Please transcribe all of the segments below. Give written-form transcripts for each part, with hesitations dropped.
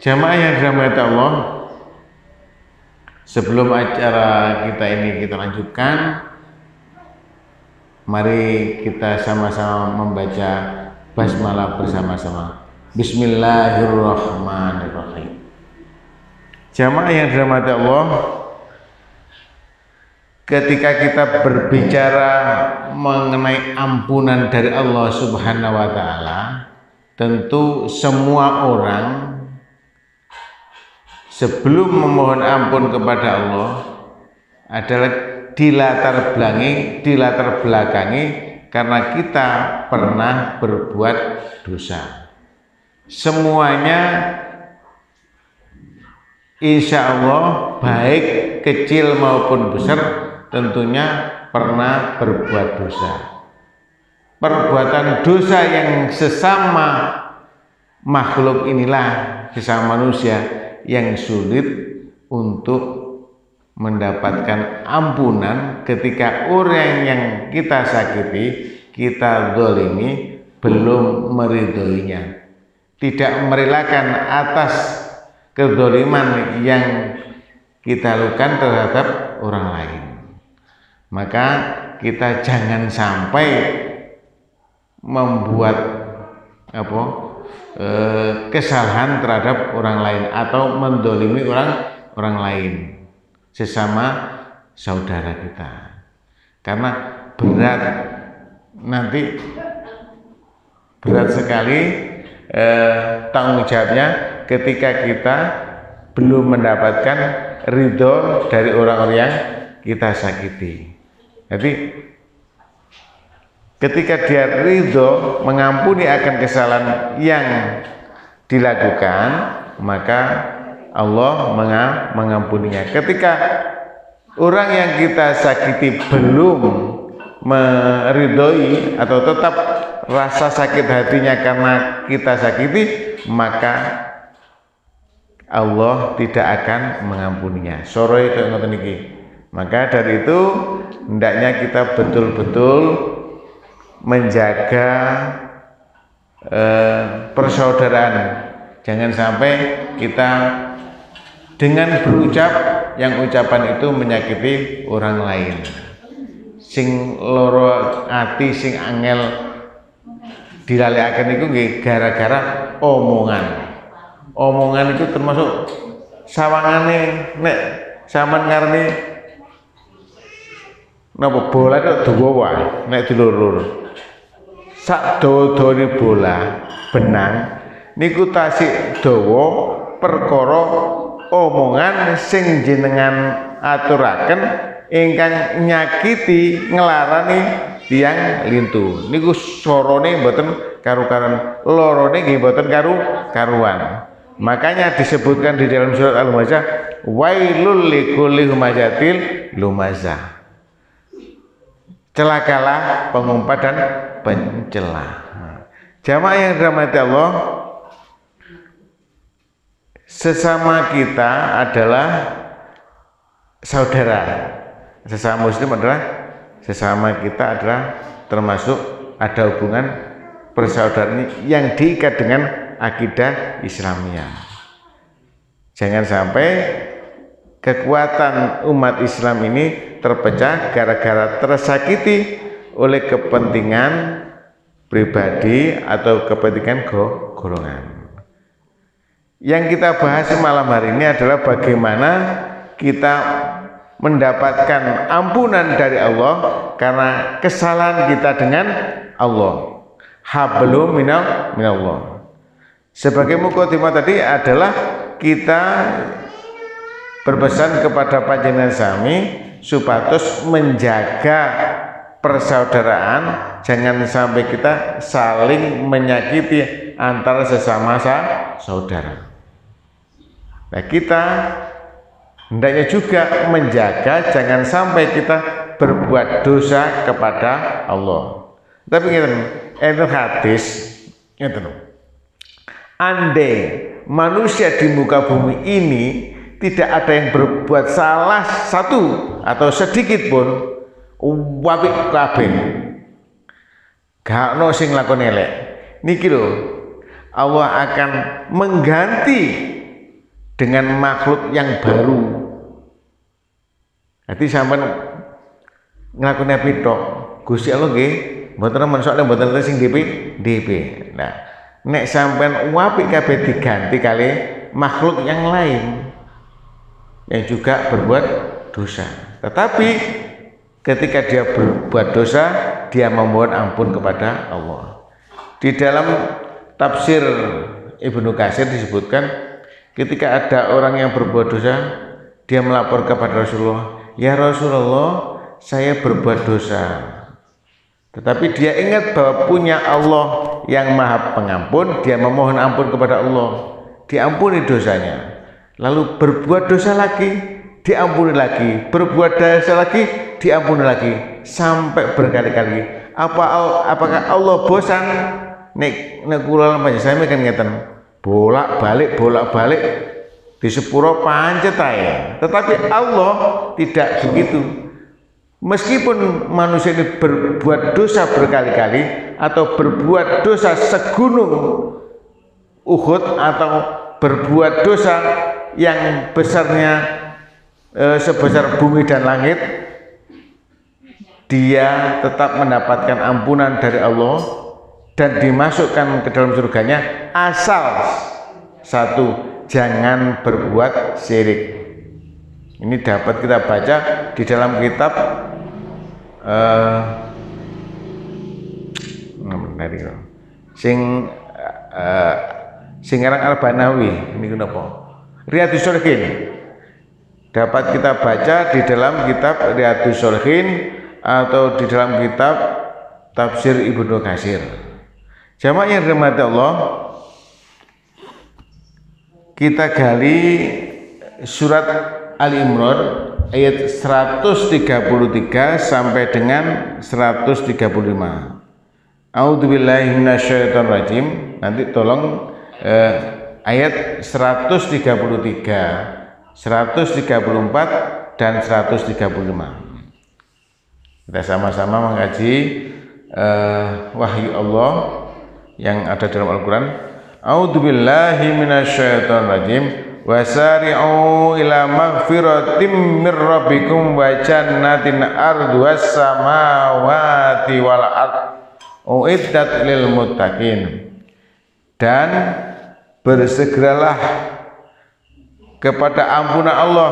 Jamaah yang dirahmati Allah, sebelum acara kita ini kita lanjutkan, mari kita sama-sama membaca basmalah bersama-sama. Bismillahirrahmanirrahim. Jamaah yang dirahmati Allah, ketika kita berbicara mengenai ampunan dari Allah Subhanahu wa Ta'ala, tentu semua orang sebelum memohon ampun kepada Allah adalah dilatar belakangi karena kita pernah berbuat dosa. Semuanya insya Allah baik kecil maupun besar tentunya pernah berbuat dosa. Perbuatan dosa yang sesama makhluk inilah, sesama manusia, yang sulit untuk mendapatkan ampunan ketika orang yang kita sakiti, kita zalimi, belum meridhoinya, tidak merelakan atas kezaliman yang kita lakukan terhadap orang lain. Maka kita jangan sampai membuat kesalahan terhadap orang lain atau mendolimi orang lain sesama saudara kita, karena berat sekali tanggung jawabnya ketika kita belum mendapatkan ridho dari orang-orang yang kita sakiti. Jadi ketika dia ridho mengampuni akan kesalahan yang dilakukan, maka Allah mengampuninya. Ketika orang yang kita sakiti belum meridhoi atau tetap rasa sakit hatinya karena kita sakiti, maka Allah tidak akan mengampuninya. Soroi kayak ngoten iki. Maka dari itu hendaknya kita betul-betul menjaga persaudaraan. Jangan sampai kita dengan berucap yang ucapan itu menyakiti orang lain. Sing loro ati, sing angel dilalekaken iku nggih gara-gara omongan. Omongan itu termasuk sawangane nek sampean ngarani napa bola itu dawa wae nek dilurur. Sak dawa-dawane bola benang niku tasik dawa perkara omongan sing jenengan aturaken ingkang nyakiti ngelarani tiyang lintu. Niku sorone mboten karu-karuan, lorone nggih mboten karu-karuan. Makanya disebutkan di dalam surat Al-Humazah, wailul likulli humazatil lumazah. Celakalah pengumpat dan pencela. Jamaah yang dirahmati Allah, sesama kita adalah saudara. Sesama muslim adalah sesama kita adalah termasuk ada hubungan persaudaraan yang diikat dengan akidah Islamiyah. Jangan sampai kekuatan umat Islam ini terpecah gara-gara tersakiti oleh kepentingan pribadi atau kepentingan golongan. Yang kita bahas malam hari ini adalah bagaimana kita mendapatkan ampunan dari Allah karena kesalahan kita dengan Allah. Hablum minallah. Sebagai mukadimah tadi adalah kita berpesan kepada panjenengan sami supados menjaga persaudaraan, jangan sampai kita saling menyakiti antara sesama saudara. Nah, kita hendaknya juga menjaga jangan sampai kita berbuat dosa kepada Allah. Tapi itu hadis andai manusia di muka bumi ini tidak ada yang berbuat salah satu atau sedikit pun, wabik kabeh gak ono sing lakon elek niki lho, Allah akan mengganti dengan makhluk yang baru. Jadi sampean nglakoni pitok, Gusti Allah nggih mboten mensok nek mboten sing DP. Nah, nek sampean apik kabeh diganti kali makhluk yang lain yang juga berbuat dosa. Tetapi ketika dia berbuat dosa, dia memohon ampun kepada Allah. Di dalam tafsir Ibnu Katsir disebutkan, ketika ada orang yang berbuat dosa, dia melapor kepada Rasulullah, "Ya Rasulullah, saya berbuat dosa." Tetapi dia ingat bahwa punya Allah yang Maha Pengampun, dia memohon ampun kepada Allah, diampuni dosanya. Lalu berbuat dosa lagi, diampuni lagi, berbuat dosa lagi, diampuni lagi, sampai berkali-kali. Apakah Allah bosan? Nek kula panjenengan kan ngeten, bolak-balik di sepuro pancet ae. Tetapi Allah tidak begitu. Meskipun manusia ini berbuat dosa berkali-kali atau berbuat dosa segunung Uhud atau berbuat dosa yang besarnya sebesar bumi dan langit, dia tetap mendapatkan ampunan dari Allah dan dimasukkan ke dalam surganya, asal satu, jangan berbuat syirik. Ini dapat kita baca di dalam kitab Singarang Al-Banawi, ini kenapa? Riyadhus Shalihin. Dapat kita baca di dalam kitab Riyadhus Shalihin atau di dalam kitab Tafsir Ibnu Katsir. Jamaah yang dirahmati Allah, kita gali surat Ali Imran ayat 133 sampai dengan 135. A'udzubillahi minasyaitonirrajim. Nanti tolong ayat 133, 134 dan 135. Kita sama-sama mengkaji wahyu Allah yang ada dalam Al-Quran. A'udzubillahi minasyaitonirrajim. Wasari'u ila maghfiratim mir rabbikum wa jannatin arduhas samawati wal ard uiddat lil muttaqin. Dan bersegeralah kepada ampunan Allah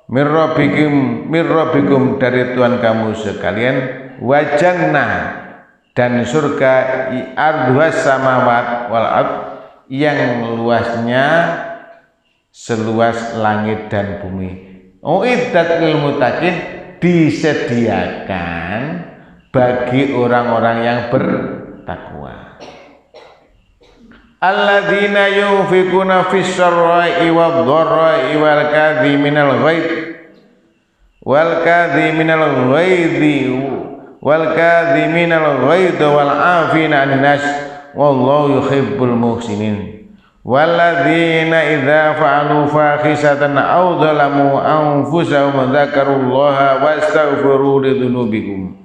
mir rabbikum dari Tuhan kamu sekalian, wa jannah dan surga arduhas samawat wal ard yang luasnya seluas langit dan bumi. Uiddat lil muttaqin, disediakan bagi orang-orang yang bertakwa. Alladzina yunfikuna fis sarra'i wad dharra'i wal kadhiminal ghaidh wal kadhiminal ghaidh wal 'afina 'anil nas wallahu yuhibbul muhsinin. Walladzina idza fa'alu fahisatan aw dzalamu anfusahum dzakarullaha wastaghfiru lidzunubihim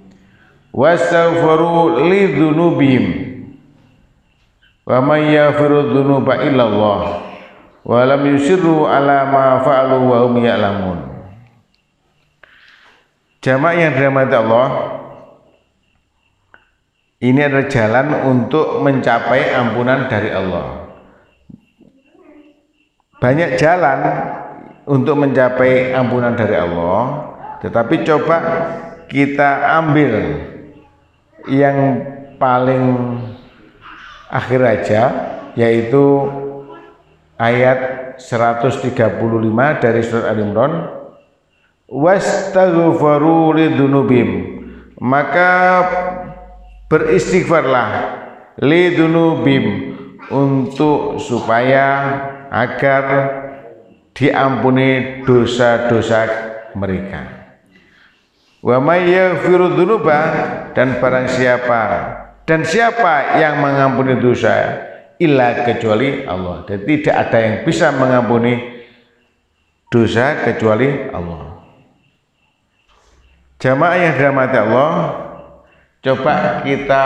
wa may yaghfiru dzunuba illallah wa lam yusirru ala ma fa'alu wa hum ya'lamun. Jamaah yang dirahmati Allah, ini adalah jalan untuk mencapai ampunan dari Allah. Banyak jalan untuk mencapai ampunan dari Allah, tetapi coba kita ambil yang paling akhir aja, yaitu ayat 135 dari surat Al-Imran. Wastaghfiru lidzunubihim, maka beristighfarlah lidzunubihim, untuk supaya agar diampuni dosa-dosa mereka. Wa may yaghfiru dzunuba, dan barang siapa yang mengampuni dosa illa, kecuali Allah. Dan tidak ada yang bisa mengampuni dosa kecuali Allah. Jamaah yang dirahmati Allah, coba kita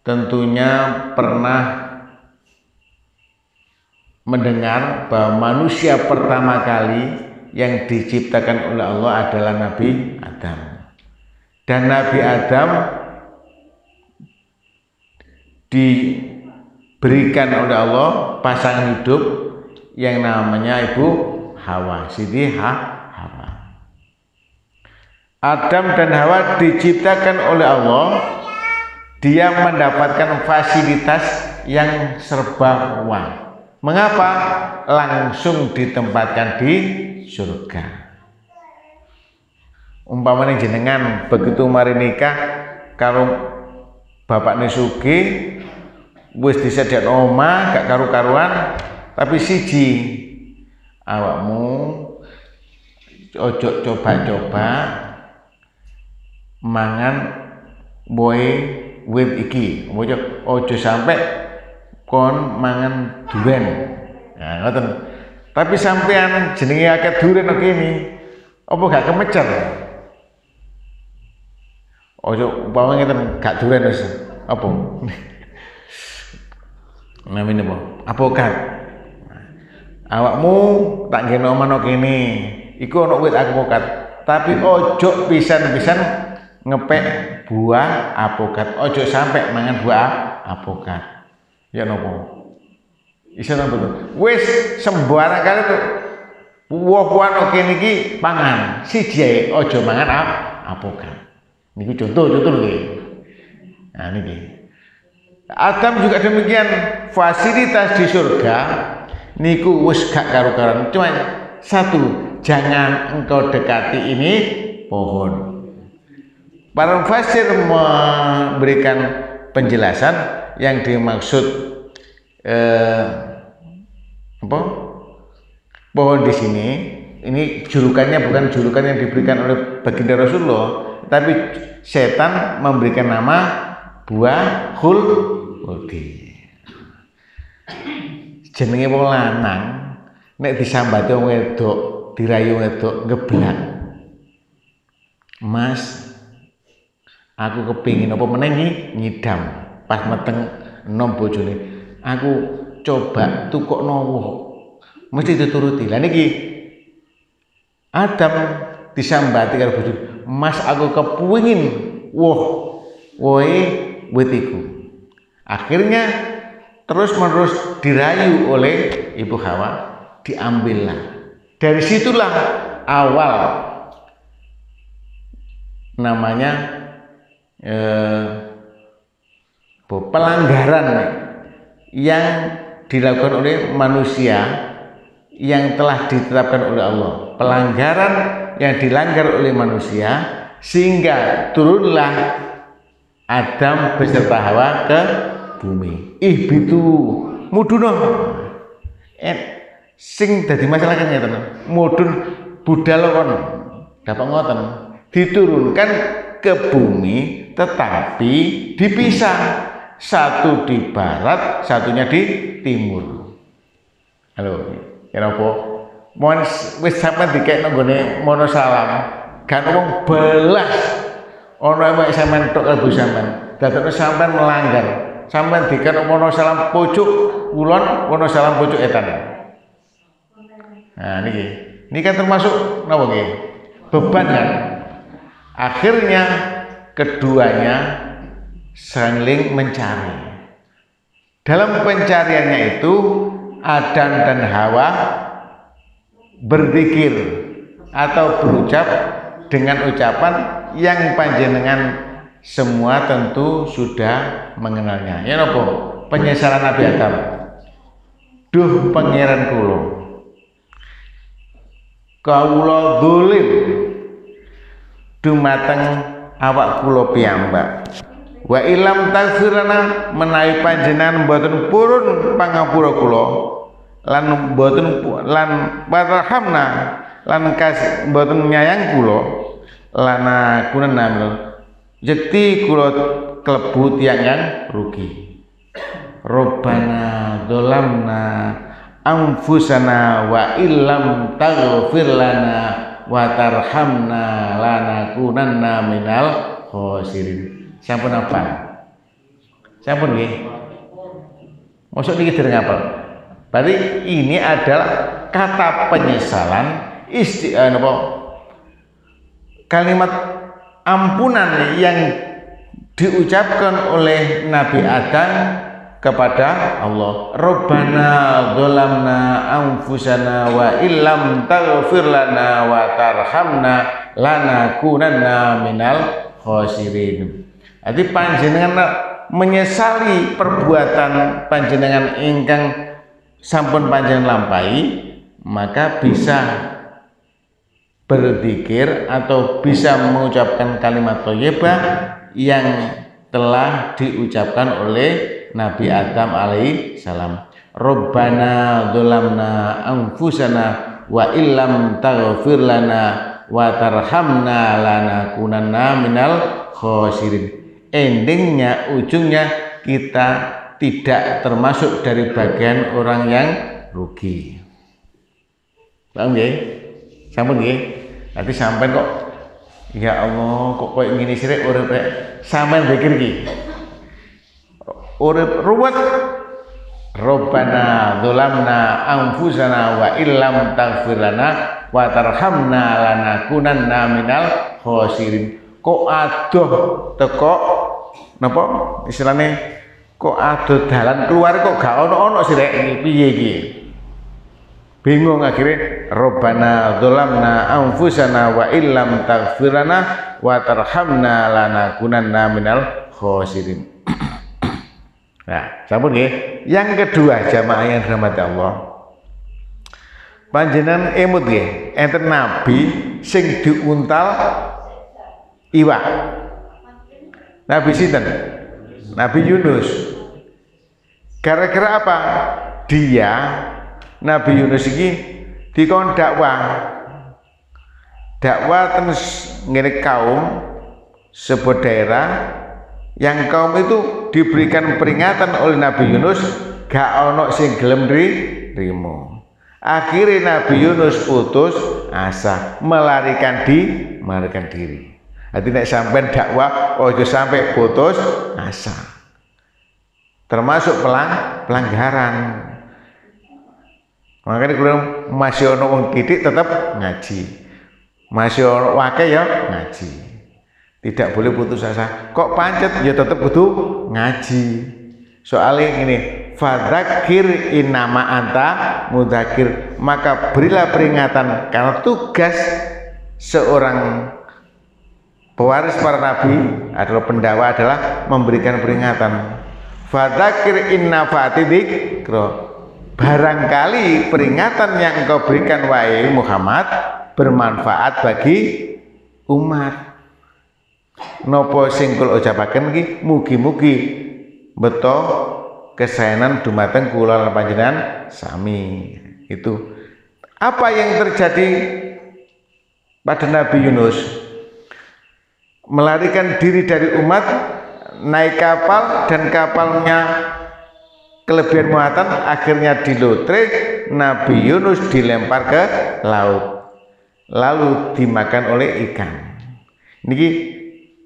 tentunya pernah mendengar bahwa manusia pertama kali yang diciptakan oleh Allah adalah Nabi Adam. Dan Nabi Adam diberikan oleh Allah pasangan hidup yang namanya Ibu Hawa, Siti Hawa. Adam dan Hawa diciptakan oleh Allah, dia mendapatkan fasilitas yang serba wah. Mengapa? Langsung ditempatkan di surga. Umpamanya jenengan begitu mari nikah kalau bapaknya sugih wis disediakno omah gak karu-karuan, tapi siji awakmu ojo coba-coba mangan boy wit iki, ojo sampai kon mangan duren. Nah, ngoten. Tapi sampean jenenge akeh duren kok ini, apa gak kemecer? Ojo umpama ngeten gak duren wis apa? Namine apa? Apokat. Awakmu tak ngene omano kene, iku ana wit apokat. Tapi ojo pisan-pisan ngepek buah apokat. Ojo sampai mangan buah apokat. Ya nopo? Iso napa to? Wis sembarang kali tuh buah-buahan oke niki pangan. Siji ae ojo mangan apokat. Niku contoh nggih. Nah niki. Adam juga demikian, fasilitas di surga niku wis gak karu-karuan. Cuma satu, jangan engkau dekati ini pohon. Para mufassir memberikan penjelasan yang dimaksud apa? Pohon di sini ini julukannya bukan julukan yang diberikan oleh baginda Rasulullah, tapi setan memberikan nama buah khuldi. Jenenge wong lanang nek disambati wong wedok, dirayu wedok ngeblak. Mas, aku kepingin apa meneh nyidam pas meteng enom bojone. Aku coba tukokno woh. Mesti dituruti. Lah niki Adam disambati karo bojone. Mas, aku kepingin wohe wit iku. Akhirnya terus-menerus dirayu oleh Ibu Hawa, diambillah. Dari situlah awal namanya pelanggaran yang dilakukan oleh manusia yang telah ditetapkan oleh Allah. Pelanggaran yang dilanggar oleh manusia sehingga turunlah Adam beserta Hawa ke bumi. Ihbitu muduna. Sing dadi masalah kan ngeten. Mudun budal kon dapat ngoten. Diturunkan ke bumi tetapi dipisah. Satu di barat, satunya di timur. Halo, kenapa? Mohon wis sampean dikekno nggone monosalam. Gak ngomong belas. Ono emek sampean tok kalbu sampean. Dadekno sampean melanggar. Sampean dikekno monosalam pucuk kulon, monosalam pucuk etan. Nah niki. Ini kan termasuk napa nggih? Beban kan. Akhirnya keduanya saling mencari. Dalam pencariannya itu Adam dan Hawa berzikir atau berucap dengan ucapan yang panjenengan semua tentu sudah mengenalnya. Ya napa? Penyesalan Nabi Adam. Duh pangeran kula. Kawula dzulim dumateng awak kula piyambak. Wa ilam taghfirana menawi panjenengan mboten purun pangapura kula lan mboten lan warhamna lan kas mboten nyayang kula lana kunana jekti kula klebu tiyang yang rugi. Robbana dzalamna anfusana wa illam taghfir lana wa tarhamna lanakunanna minal khosirin. Sampun apa? Sampun nggih. Mosok niki dereng apal. Berarti ini adalah kata penyesalan, kalimat ampunan yang diucapkan oleh Nabi Adam kepada Allah. Rabbana dzalamna anfusana wa illam taghfir lana wa tarhamna lanakunanna minal khosirin. Jadi panjenengan menyesali perbuatan panjenengan ingkang sampun panjenengan lampahi, maka bisa berzikir atau bisa mengucapkan kalimat thayyibah yang telah diucapkan oleh Nabi Adam alaihi salam. Rabbana dzalamna anfusana wa illam taghfir lana wa tarhamna lanakunanna minal khosirin. Endingnya, ujungnya kita tidak termasuk dari bagian orang yang rugi. Paham nggih? Sampun nggih? Nanti sampean kok ya Allah kok koyo ngene sirek urip rek. Sampean pikir iki. Urip ruwet. Rabbana dzalamna anfusana wa illam taghfir lana wa tarhamna lanakunanna minal khosirin. Kok adoh teko napa istilahnya kok adoh dalan keluar kok gak ono-ono sih rek piye iki. Bingung akhirnya Rabbana dzalamna anfusana wa illam taghfir lana wa tarhamna lanakunanna minal khosirin. Nah, sampun nggih. Yang kedua jamaah yang dirahmati Allah. Panjenengan emut nggih, enten nabi sing diuntal iwak. Nabi sinten? Nabi Yunus. Gara-gara apa? Dia Nabi Yunus ini dikon dakwah ten ngene kaum sebuah daerah yang kaum itu diberikan peringatan oleh Nabi Yunus gak ono sing gelem nrimo. Akhirnya Nabi Yunus putus asa melarikan diri. Jadi nek sampean dakwah ojo sampai putus asa. Termasuk pelanggaran. Makanya kalau masih ono wong titik tetap ngaji. Masih ono wake ya ngaji. Tidak boleh putus asa. Kok pancet ya tetap kudu ngaji. Soalnya ini fadzakir innama anta mudzakir. Maka berilah peringatan karena tugas seorang pewaris para nabi adalah pendakwa adalah memberikan peringatan. Fadzakir inna fa'atidikro. Barangkali peringatan yang engkau berikan wahai Muhammad bermanfaat bagi umat. Nopo singkul ucapaken iki mugi-mugi beto kesaenan dumateng kula lan panjenengan sami. Itu apa yang terjadi pada Nabi Yunus? Melarikan diri dari umat, naik kapal dan kapalnya kelebihan muatan, akhirnya dilotre. Nabi Yunus dilempar ke laut lalu dimakan oleh ikan. Ini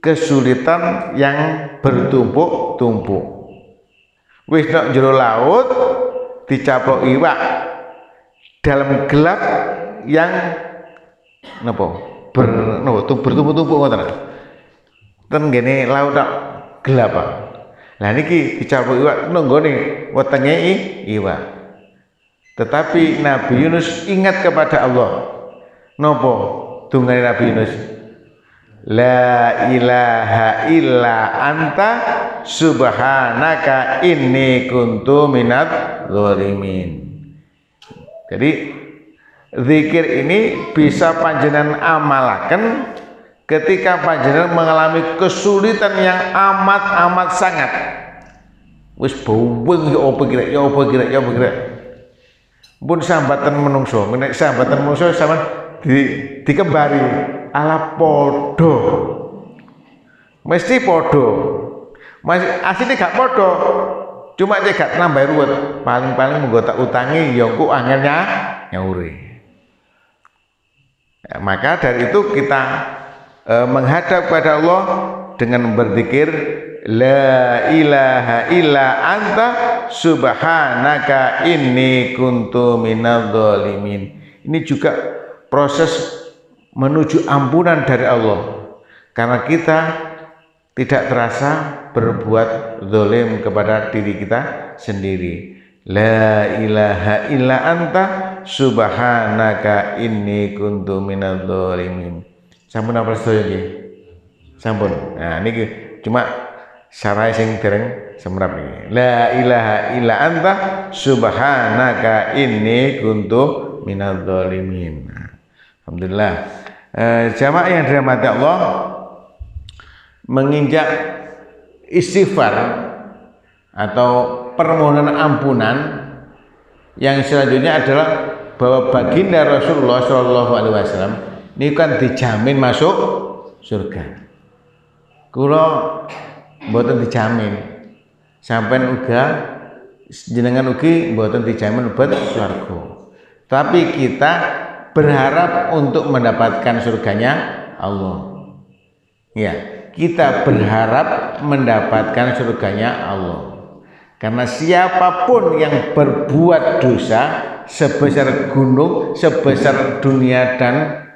kesulitan yang bertumpuk-tumpuk. Wis nok jero laut dicaplok iwak dalam gelap yang bertumpuk-tumpuk ngoten. Ten gene laut gelap. Lah niki dicaplok iwak nonggone wetenge iwak. Tetapi Nabi Yunus ingat kepada Allah. Napa dungane Nabi Yunus? La ilaha illa anta subhanaka inni kuntu minadz zalimin. Jadi zikir ini bisa panjenengan amalaken ketika panjenengan mengalami kesulitan yang amat sangat. Wis baweng ya apa kira. Pun sambatan menungso, nek sambatan menungso sampean dikembari ala podo. Mesti podo. Masih asline gak podo. Cuma cek gak nambah ruwet. Paling menggo tak utangi ya engko angelnya nyauri. Ya, maka dari itu kita menghadap kepada Allah dengan berzikir la ilaha illa anta subhanaka inni kuntu minadz dzalimin. Ini juga proses menuju ampunan dari Allah, karena kita tidak terasa berbuat zalim kepada diri kita sendiri. La ilaha illa anta subhanaka inni kuntu minadz dzalimin. Sampun apa sedaya nggih? Sampun. Nah niki cuma sarai sing dereng semrap niki. La ilaha illa anta subhanaka inni kuntu minadz dzalimin. Alhamdulillah. Jamaah yang dirahmati Allah, menginjak istighfar atau permohonan ampunan yang selanjutnya adalah bahwa baginda Rasulullah Shallallahu Alaihi Wasallam ini kan dijamin masuk surga. Kula mboten dijamin, sampean uga jenengan ugi mboten dijamin mlebet swarga. Tapi kita berharap untuk mendapatkan surganya Allah. Ya, kita berharap mendapatkan surganya Allah. Karena siapapun yang berbuat dosa sebesar gunung, sebesar dunia dan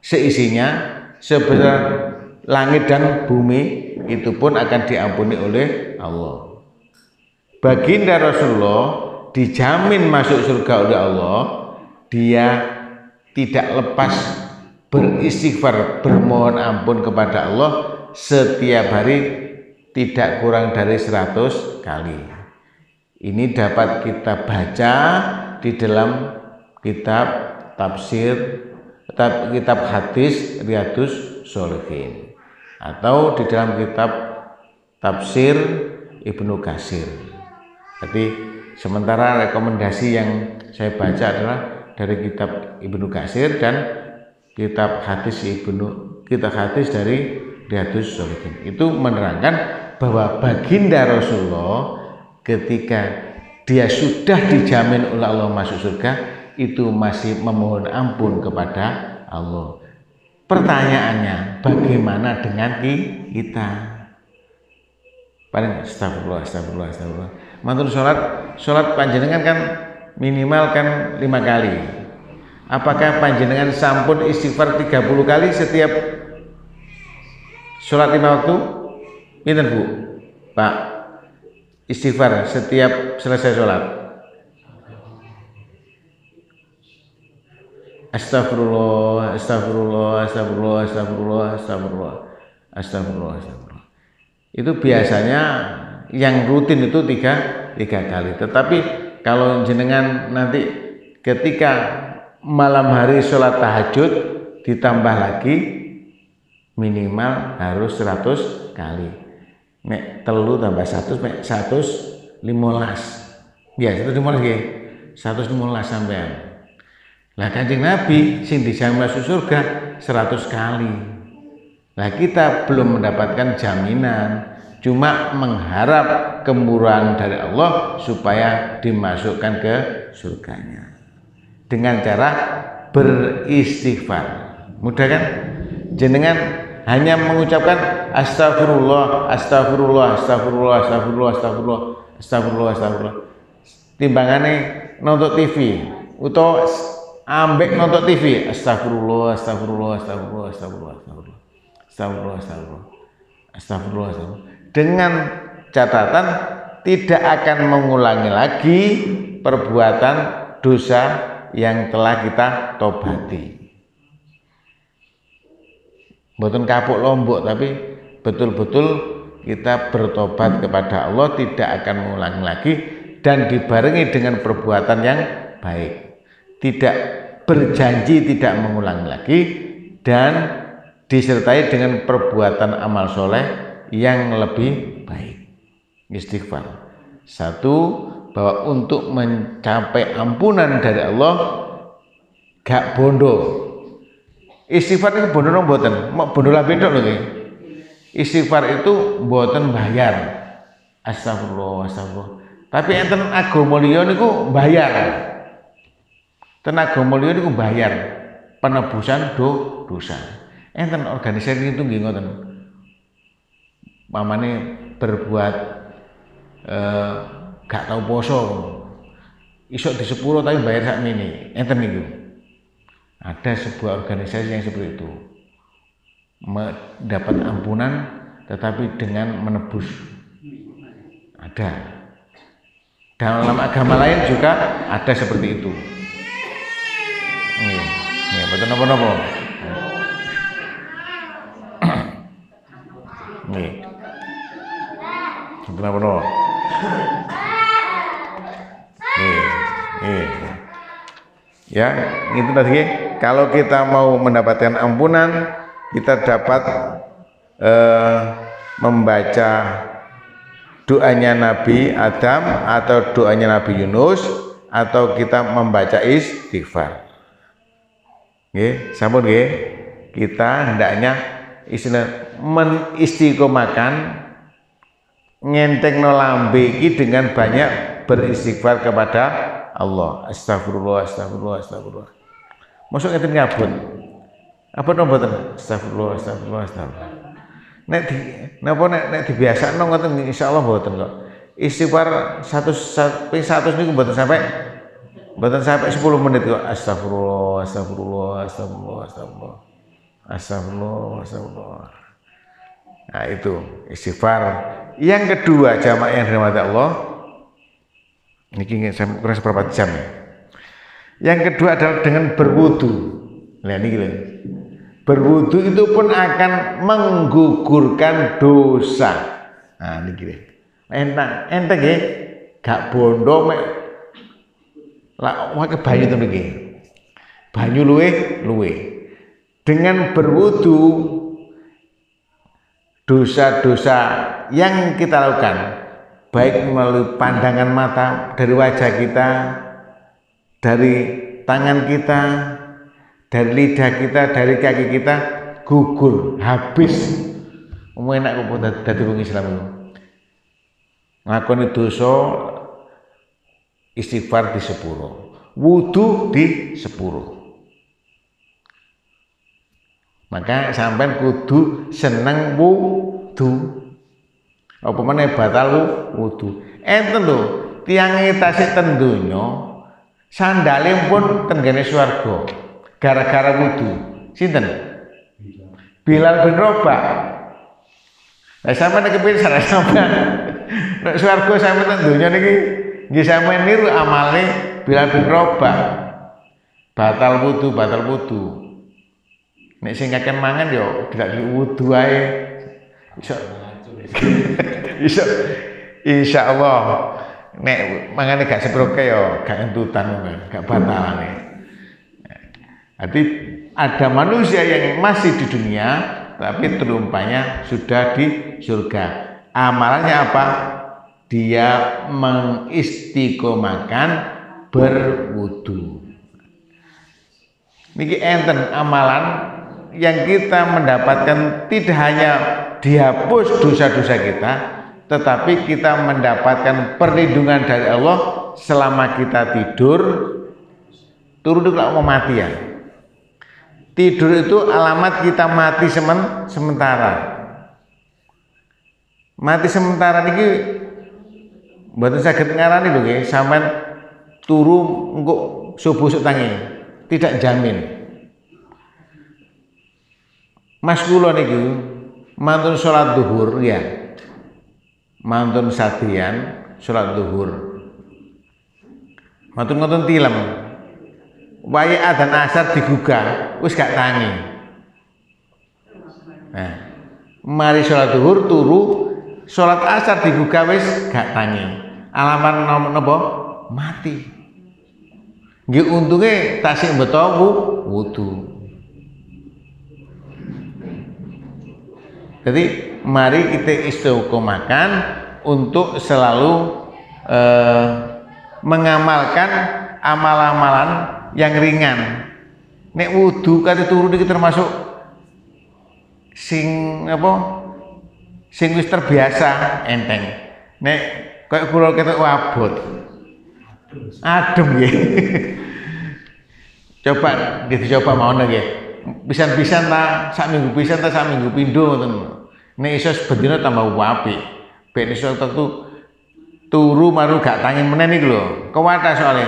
seisinya, sebesar langit dan bumi, itu pun akan diampuni oleh Allah. Baginda Rasulullah dijamin masuk surga oleh Allah. Dia tidak lepas beristighfar, bermohon ampun kepada Allah setiap hari tidak kurang dari 100 kali. Ini dapat kita baca di dalam kitab tafsir, kitab hadis Riyadhus Shalihin, atau di dalam kitab tafsir Ibnu Katsir. Jadi sementara rekomendasi yang saya baca adalah dari kitab Ibnu Katsir dan kitab hadis dari Riyadhus Shalihin. Itu menerangkan bahwa baginda Rasulullah ketika dia sudah dijamin oleh Allah masuk surga, itu masih memohon ampun kepada Allah. Pertanyaannya, bagaimana dengan kita? Paling astagfirullah. Mantul sholat panjenengan kan minimal kan 5 kali. Apakah panjenengan sampun istighfar 30 kali setiap sholat 5 waktu? Pinten Bu? Pak, istighfar setiap selesai sholat. Astagfirullah. Itu biasanya yang rutin itu tiga kali. Tetapi kalau jenengan nanti ketika malam hari sholat tahajud ditambah lagi minimal harus 100 kali. Nek telu tambah 100 mek 115. Ya, 115 nggih. 115 sampean. Lah Kanjeng Nabi sing dijamin masuk surga 100 kali. Lah kita belum mendapatkan jaminan, cuma mengharap kemurahan dari Allah supaya dimasukkan ke surganya dengan cara beristighfar. Mudah kan? Jenengan hanya mengucapkan astagfirullah. Timbangane nonton TV utawa ambek nonton TV, astagfirullah. Dengan catatan tidak akan mengulangi lagi perbuatan dosa yang telah kita tobati. Mboten kapuk lombok, tapi betul-betul kita bertobat kepada Allah, tidak akan mengulangi lagi dan dibarengi dengan perbuatan yang baik. Tidak berjanji tidak mengulangi lagi dan disertai dengan perbuatan amal soleh yang lebih baik. Istighfar. Satu, bahwa untuk mencapai ampunan dari Allah gak bondo. Istighfar itu bondo nang mboten, mak bondo lah bedok lho nggih. Istighfar itu mboten bayar. Astagfirullah. Tapi enten agama liya niku bayar. Ten agama liya niku bayar penebusan dosa. Enten organisasi itu nggih ngoten. Pamane berbuat gak tau poso isok di sepuro tapi bayar sakmene enten niku. Ada sebuah organisasi yang seperti itu, mendapat ampunan tetapi dengan menebus. Ada dalam agama lain juga ada seperti itu. Nih betul napa-napa. Nih betul napa-napa. Ya, itu tadi. Kalau kita mau mendapatkan ampunan, kita dapat membaca doanya Nabi Adam atau doanya Nabi Yunus, atau kita membaca istighfar. Nggih, sampun nggih. Kita hendaknya istilah menistiqomahkan ngentengno lambe iki dengan banyak beristighfar kepada Allah. Astagfirullah, astagfirullah, astagfirullah. Masuk ngeten ngabut. Apa mboten? Astagfirullah, astagfirullah, astagfirullah. Nek dibiasakno ngoten insyaallah mboten kok. Istighfar 100 niku mboten sampai 10 menit kok. Astagfirullah, astagfirullah, astagfirullah, astagfirullah. Astagfirullah, astagfirullah. Nah, itu istighfar. Yang kedua, jamaah yang dirahmati Allah, ini saya kurang seberapa jam ya. Yang kedua adalah dengan berwudu. Nah ini gila. Berwudu itu pun akan menggugurkan dosa. Nah ini gila. Enteng ya, gak bondo mek. Lah wae banyu to niki. Banyu luwe. Dengan berwudu, dosa-dosa yang kita lakukan, baik melalui pandangan mata, dari wajah kita, dari tangan kita, dari lidah kita, dari kaki kita, gugur, habis. Enak kok dadi wong Islam itu. Ngakoni dosa istighfar di sepuro, wudu di sepuro. Maka sampean kudu seneng wudu. Apa meneh batal wudu. Enten lho, tiange tasik ten donya, sandale pun tenggene swarga gara-gara wudu. Sinten? Bilal bin Rabah. Lah sampean iki kepengin salah sampean. Nek swarga sampean ten donya niki nggih sampean niru amale Bilal bin Rabah. Batal wudu. Nek sing kakek mangan yo gak wudu ae. Iso insyaallah nek mangane gak seproke yo gak entutan gak batalane. Jadi ada manusia yang masih di dunia tapi terumpanya sudah di surga. Amalannya apa? Dia mengistiqomahkan berwudu. Niki enten amalan yang kita mendapatkan tidak hanya dihapus dosa-dosa kita, tetapi kita mendapatkan perlindungan dari Allah selama kita tidur. Turun itu kalau mau mati ya. Tidur itu alamat kita mati sementara. Mati sementara niki mboten saged ngarani lho nggih, sampean turu engko subuh sok tangi. Tidak jamin. Mas kula niki mantun salat zuhur ya. Mantun sadian salat zuhur. Mantun ngoten tilem. Wae adzan asar digugah, wis gak tangi. Nah, mari salat zuhur turu, salat asar digugah wis gak tangi. Alamat napa? Mati. Nggih untunge tasik beto wudu. Jadi mari kita istiqomahkan untuk selalu mengamalkan amal-amalan yang ringan. Nek wudu kate turu iki termasuk sing wis terbiasa enteng. Nek koyo kula ketok abot. Adem nggih. Coba dicoba mawon nggih. Pisan-pisan ta sak minggu pisan ta sak minggu pindho ngoten. Nek iso sebendina tambah apik. ben iso turu maru gak tangi menen niku lho. Kuwatah soalé.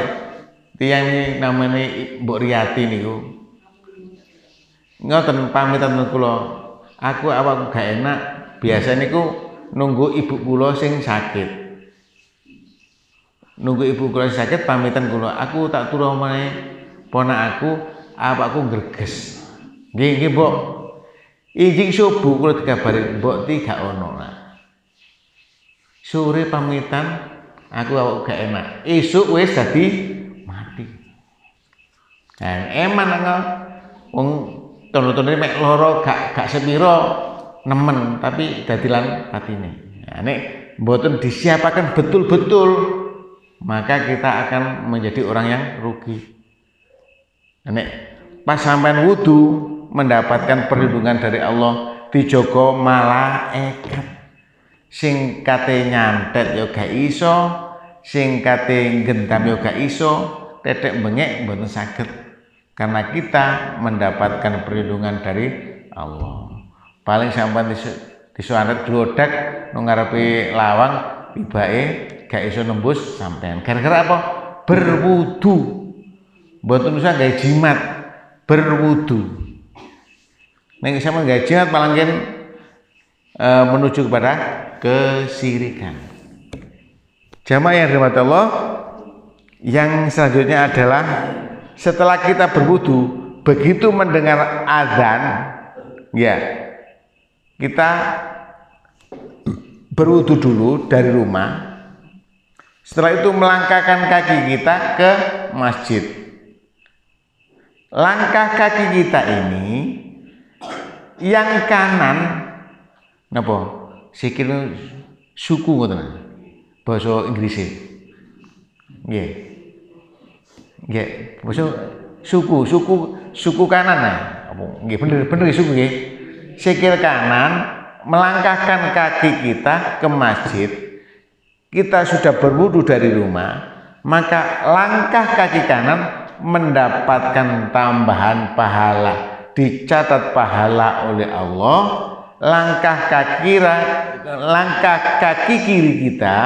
Tiyang iki namane Mbok Riyati niku. Ngoten pamitan kula. Aku awakku gak enak, biasa niku nunggu ibu kula sing sakit. Nunggu ibu kula sing sakit pamitan kula. Aku tak turu omahe ponak aku, awakku greges. Nggih, Mbok. Ijik subuh kula dikabari Mbok ti gak ono. Sore pamitan, aku awakku gak enak. Esuk wis dadi mati. Nah, eman wong tono-tono mek loro gak sepiro nemen tapi dadilan patine. Nah, nek mboten disiapakan betul-betul maka kita akan menjadi orang yang rugi. Nah, nek pas sampean wudu mendapatkan perlindungan dari Allah, dijogo malaikat. Sing kate nyantet ya gak iso, sing kate gendam ya gak iso, tetek bengek mboten saged. Karena kita mendapatkan perlindungan dari Allah. Paling sampean disuanet glodak nang ngarepe lawang tibake gak iso nembus sampean. Gara-gara apa? Berwudu. Mboten usah gawe jimat, berwudu. Nek sampean gawe jimat malah menuju kepada kesirikan. Jamaah yang dirahmati Allah, yang selanjutnya adalah setelah kita berwudu, begitu mendengar azan, ya kita berwudu dulu dari rumah. Setelah itu melangkahkan kaki kita ke masjid. Langkah kaki kita ini yang kanan, napa? Sikil suku ngoten. Basa Inggris. Nggih. Nggih, basa suku kanan nah. Apa nggih bener suku nggih. Sikil kanan melangkahkan kaki kita ke masjid. Kita sudah berwudu dari rumah, maka langkah kaki kanan mendapatkan tambahan pahala, dicatat pahala oleh Allah. Langkah kaki kiri kita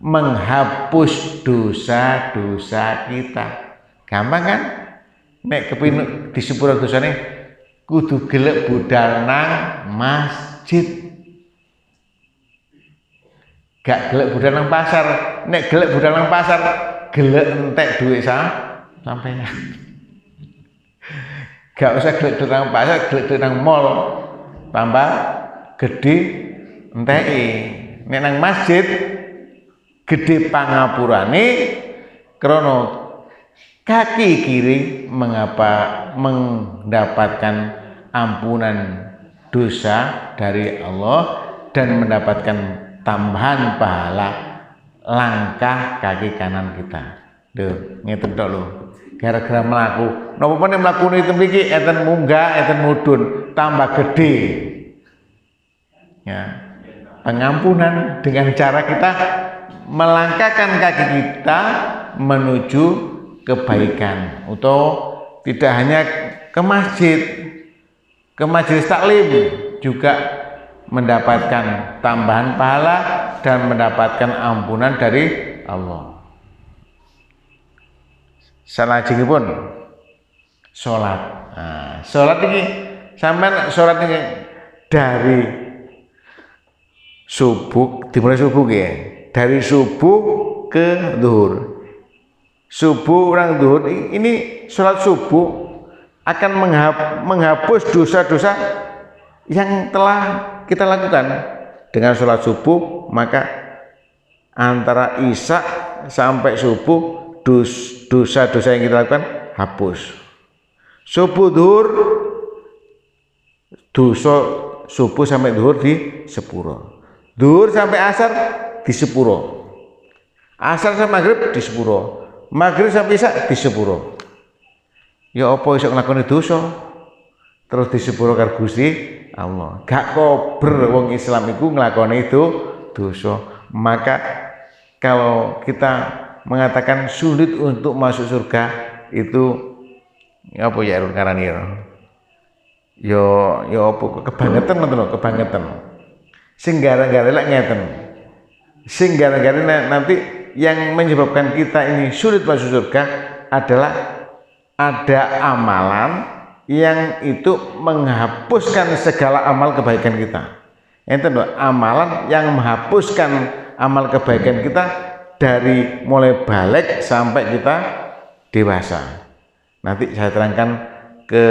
menghapus dosa-dosa kita. Gampang kan? Nek kepin di sepuro dosane kudu gelek budal nang masjid. Gak gelek budal nang pasar. Nek gelek budal nang pasar, gelek entek duit sampeyan. Gak usah gelek nang pasar, gelek nang mall. Tambah gede enteki. Nek nang masjid gede pangapurane krana kaki kiri mendapatkan ampunan dosa dari Allah dan mendapatkan tambahan pahala langkah kaki kanan kita. Lho, ngeten tok lho. Gara-gara mlaku. Napa meneh mlakune mriki enten munggah, enten mudhun, tambah gede. Ya. Pengampunan dengan cara kita melangkahkan kaki kita menuju kebaikan, atau tidak hanya ke majelis taklim juga mendapatkan tambahan pahala dan mendapatkan ampunan dari Allah. Salajengipun salat. Nah, salat ini sampean salat ini dari subuh, dimulai subuh ya. Dari subuh ke zuhur. Subuh orang zuhur ini salat subuh akan menghapus dosa-dosa yang telah kita lakukan. Dengan salat subuh maka antara isya sampai subuh dosa-dosa yang kita lakukan hapus. Subuh zuhur, dosa subuh sampai zuhur di sepuro. Zuhur sampai asar di sepuro. Asar sampai maghrib di sepuro. Maghrib sampai isya di sepuro. Ya apa iso nglakoni dosa terus di sepuro karo Gusti Allah. Gak kober wong Islam iku nglakoni itu dosa. Maka kalau kita mengatakan sulit untuk masuk surga itu apa ya ngarani ya apa kebangetan ngoten lho, kebangetan. Sing gara-gara lek ngeten. sing gara-gara nanti yang menyebabkan kita ini sulit masuk surga adalah ada amalan yang itu menghapuskan segala amal kebaikan kita. Itu amalan yang menghapuskan amal kebaikan kita dari mulai balik sampai kita dewasa. Nanti saya terangkan ke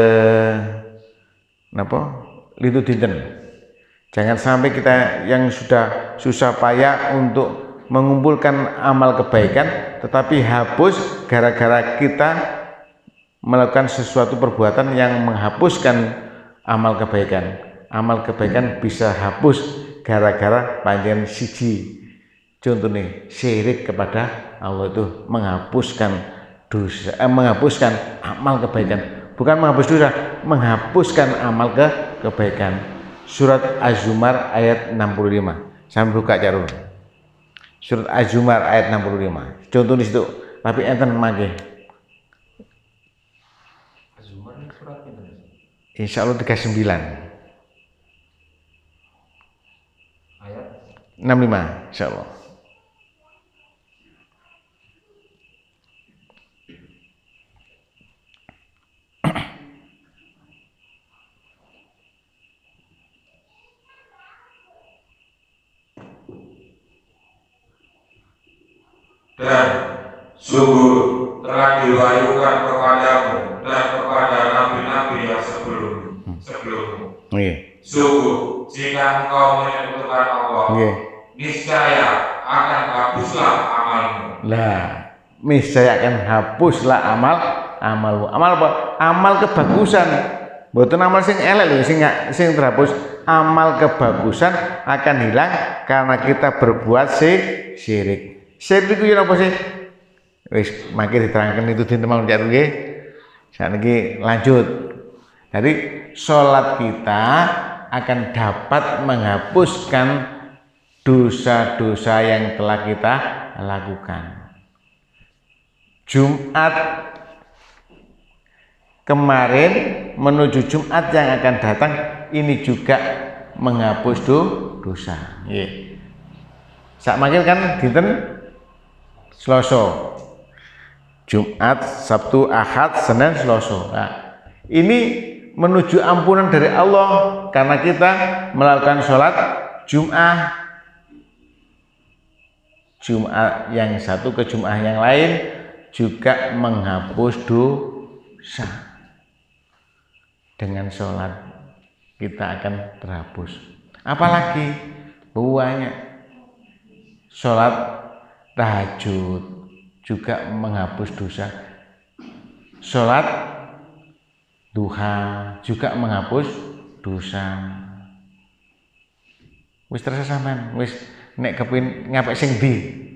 litu dinten. Jangan sampai kita yang sudah susah payah untuk mengumpulkan amal kebaikan tetapi hapus gara-gara kita melakukan sesuatu perbuatan yang menghapuskan amal kebaikan. Amal kebaikan bisa hapus gara-gara panjenengan siji. Contoh nih, syirik kepada Allah itu menghapuskan dosa, menghapuskan amal kebaikan. Bukan menghapus dosa, menghapuskan amal kebaikan. Surat Az-Zumar ayat 65. Sampai buka carul. Surat Az-Zumar ayat 65. Contoh di situ, tapi enten mangke. Az-Zumar surat itu. Insyaallah 39. 65 insyaallah. Dan sungguh telah diwahyukan kepadamu dan kepada nabi-nabi yang sebelummu. Sungguh jika engkau menyebutkan Allah, niscaya akan hapuslah amalmu. Lah, niscaya akan hapuslah amalmu. Amal apa? Amal kebagusan. Mboten amal sing elek lho sing terhapus. Amal kebagusan akan hilang karena kita berbuat syirik. Syirik itu apa sih? Wis mangke diterangkan itu dinten mawon cak nggih. Saniki lanjut. Jadi salat kita akan dapat menghapuskan dosa-dosa yang telah kita lakukan. Jumat kemarin menuju Jumat yang akan datang ini juga menghapus dosa. Nggih. Sakmangke kan dinten Selasa. Jumat, Sabtu, Ahad, Senin, Selasa. Nah, ini menuju ampunan dari Allah karena kita melakukan sholat Jum'ah. Jum'ah yang satu ke Jum'ah yang lain juga menghapus dosa. Dengan sholat kita akan terhapus. Apalagi banyak sholat tahajud juga menghapus dosa. Sholat duha juga menghapus dosa. Wis terasa sampean, wis nek kepin ngapik sing ndi?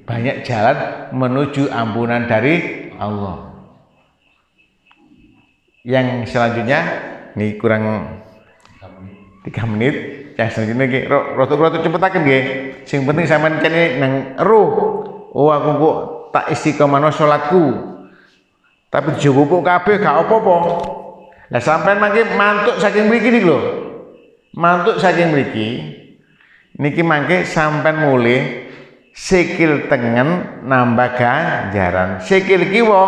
Banyak jalan menuju ampunan dari Allah. Yang selanjutnya nih kurang 3 menit. Yang selanjutnya nggih rotok-rotok cepetaken nggih. Sing penting sampean kene nang eruh. Oh aku kok tak istiqomah salatku. Tapi dijupuk kabeh gak apa-apa. Lah sampean mangke mantuk saking mriki niki lho. Mantuk saking mriki niki mangke sampean mulih sikil tengen nambah ganjaran. Sikil kiwa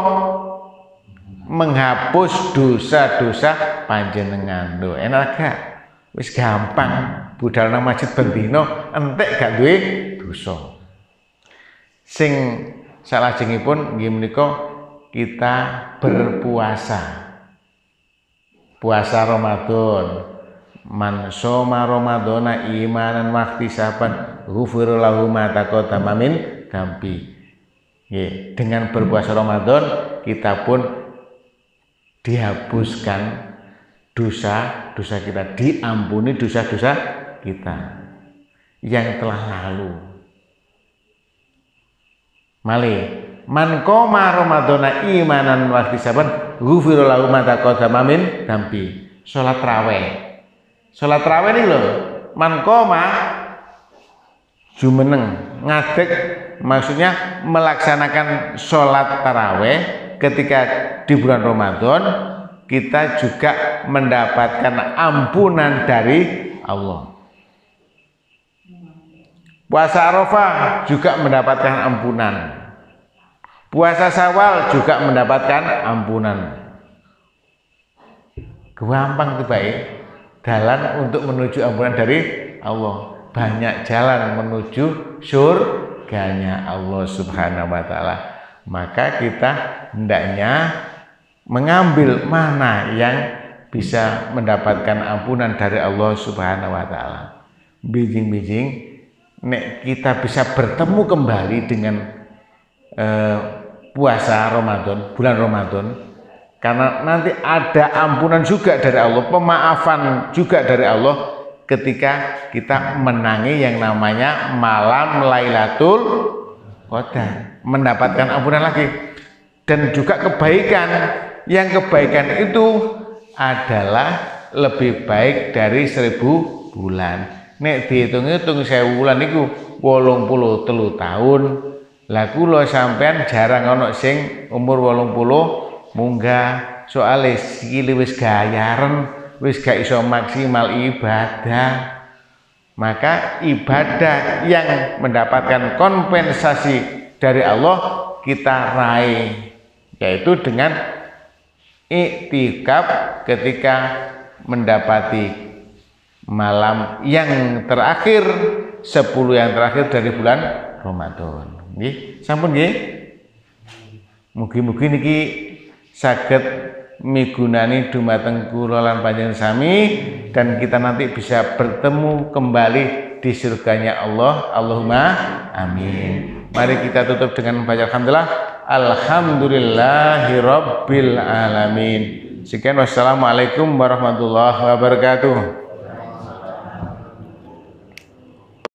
menghapus dosa-dosa panjenengan. Lho, enak gak? Wis gampang. Budal nang masjid bendina entek gak duwe dosa. Sing salajengipun nggih menika kita berpuasa. Puasa Ramadan. Man shoma Ramadana imanan wa ihtisaban ghufira lahu ma taqaddama min dzambi. Nggih, dengan berpuasa Ramadan kita pun dihapuskan dosa-dosa kita, diampuni dosa-dosa kita yang telah lalu. Mali man qoma Ramadana imanan wa ihtisaban ghufira lahu ma taqaddama min dzambi. Salat tarawih. Salat tarawih ini lho, man qoma jumeneng ngadeg maksudnya melaksanakan salat tarawih ketika di bulan Ramadan kita juga mendapatkan ampunan dari Allah. Puasa Arafah juga mendapatkan ampunan. Puasa Syawal juga mendapatkan ampunan. Gampang tuh baik. Jalan untuk menuju ampunan dari Allah. Banyak jalan menuju surganya Allah Subhanahu wa taala. Maka kita hendaknya mengambil mana yang bisa mendapatkan ampunan dari Allah Subhanahu wa taala. Bijing-bijing nek kita bisa bertemu kembali dengan puasa Ramadan, bulan Ramadan, karena nanti ada ampunan juga dari Allah, pemaafan juga dari Allah ketika kita menangi yang namanya malam Lailatul Qadar, mendapatkan ampunan lagi. Dan juga kebaikan, yang kebaikan itu adalah lebih baik dari 1000 bulan. Nek dihitung-hitung 1000 bulan itu 83 tahun. Lah kula sampean jarang ana sing umur 80 munggah, soalnya sikile wis gayaren, wis gak iso maksimal ibadah. Maka ibadah yang mendapatkan kompensasi dari Allah kita raih, yaitu dengan iktikaf ketika mendapati malam yang terakhir, 10 yang terakhir dari bulan Ramadan. Nggih, sampun nggih. Mugi-mugi niki saged migunani dumateng kula lan panjenengan sami, dan kita nanti bisa bertemu kembali di surganya Allah. Allahumma amin. Mari kita tutup dengan membaca alhamdulillah. Alhamdulillahirabbil alamin. Sekian, wassalamualaikum warahmatullahi wabarakatuh.